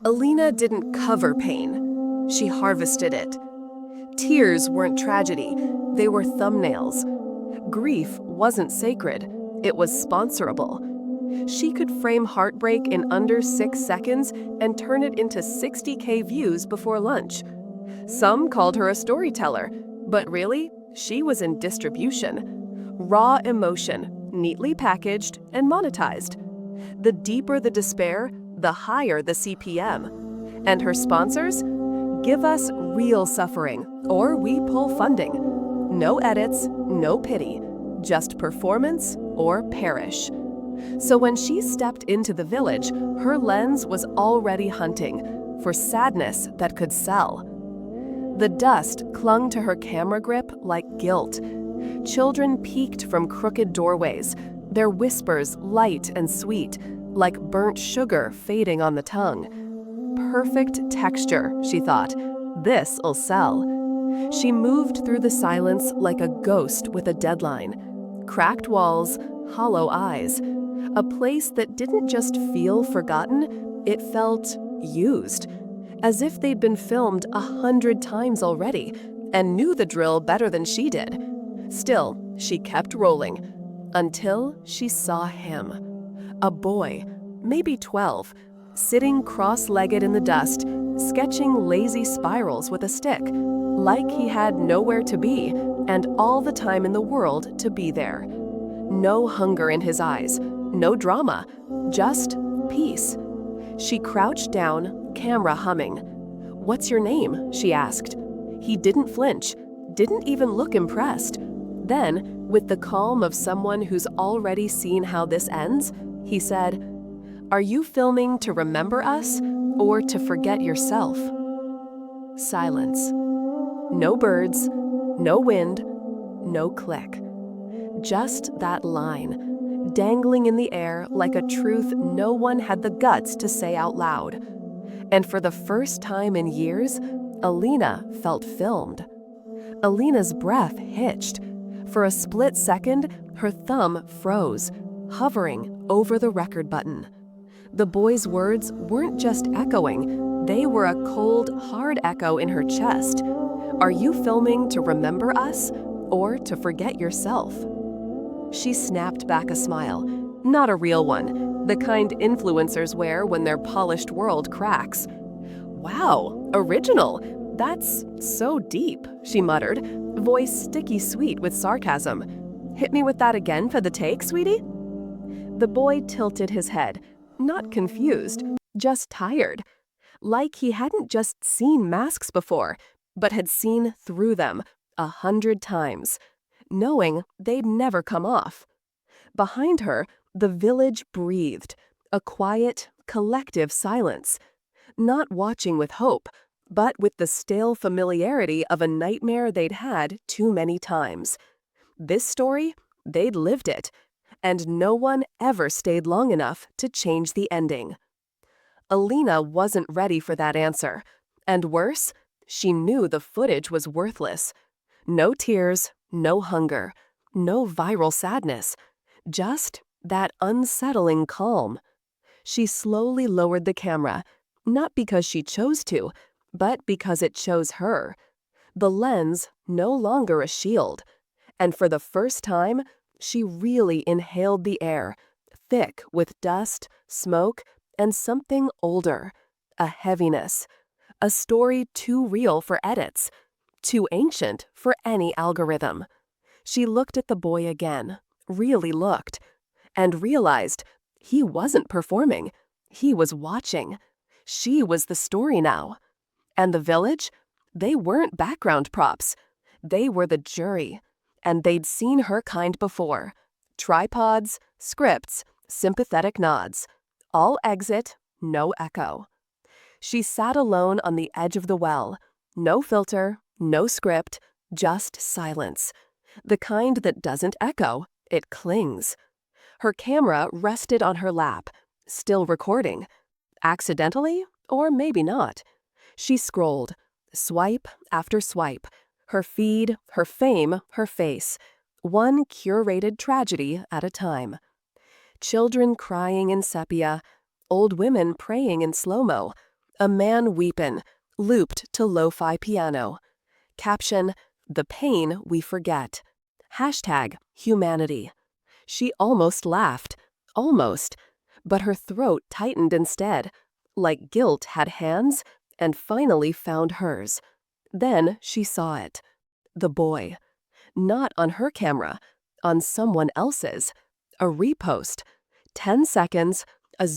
Alina didn't cover pain. She harvested it. Tears weren't tragedy, they were thumbnails. Grief wasn't sacred, it was sponsorable. She could frame heartbreak in under 6 seconds and turn it into 60K views before lunch. Some called her a storyteller, but really, she was in distribution. Raw emotion, neatly packaged and monetized. The deeper the despair, the higher the CPM. And her sponsors? Give us real suffering, or we pull funding. No edits, no pity, just performance or perish. So when she stepped into the village, her lens was already hunting for sadness that could sell. The dust clung to her camera grip like guilt. Children peeked from crooked doorways, their whispers light and sweet, like burnt sugar fading on the tongue. Perfect texture, she thought. This'll sell. She moved through the silence like a ghost with a deadline. Cracked walls, hollow eyes. A place that didn't just feel forgotten, it felt used. As if they'd been filmed 100 times already and knew the drill better than she did. Still, she kept rolling until she saw him. A boy, maybe 12, sitting cross-legged in the dust, sketching lazy spirals with a stick, like he had nowhere to be and all the time in the world to be there. No hunger in his eyes, no drama, just peace. She crouched down, camera humming. "What's your name?" she asked. He didn't flinch, didn't even look impressed. Then, with the calm of someone who's already seen how this ends, he said, "Are you filming to remember us or to forget yourself?" Silence. No birds, no wind, no click. Just that line, dangling in the air like a truth no one had the guts to say out loud. And for the first time in years, Alina felt filmed. Alina's breath hitched. For a split second, her thumb froze, hovering over the record button. The boy's words weren't just echoing, they were a cold, hard echo in her chest. Are you filming to remember us or to forget yourself? She snapped back a smile, not a real one, the kind influencers wear when their polished world cracks. Wow, original. That's so deep, she muttered, voice sticky sweet with sarcasm. Hit me with that again for the take, sweetie? The boy tilted his head, not confused, just tired. Like he hadn't just seen masks before, but had seen through them 100 times, knowing they'd never come off. Behind her, the village breathed, a quiet, collective silence. Not watching with hope, but with the stale familiarity of a nightmare they'd had too many times. This story, they'd lived it, and no one ever stayed long enough to change the ending. Alina wasn't ready for that answer, and worse, she knew the footage was worthless. No tears, no hunger, no viral sadness, just that unsettling calm. She slowly lowered the camera, not because she chose to, but because it chose her. The lens no longer a shield. And for the first time, she really inhaled the air, thick with dust, smoke, and something older, a heaviness. A story too real for edits, too ancient for any algorithm. She looked at the boy again, really looked, and realized he wasn't performing, he was watching. She was the story now. And the village? They weren't background props. They were the jury. And they'd seen her kind before. Tripods, scripts, sympathetic nods. All exit, no echo. She sat alone on the edge of the well. No filter, no script, just silence. The kind that doesn't echo, it clings. Her camera rested on her lap, still recording. Accidentally, or maybe not. She scrolled, swipe after swipe, her feed, her fame, her face, one curated tragedy at a time. Children crying in sepia, old women praying in slow-mo, A man weepin', looped to lo-fi piano. Caption, the pain we forget. Hashtag humanity. She almost laughed. Almost. But her throat tightened instead, like guilt had hands and finally found hers. Then she saw it. The boy. Not on her camera, on someone else's. A repost. 10 seconds, a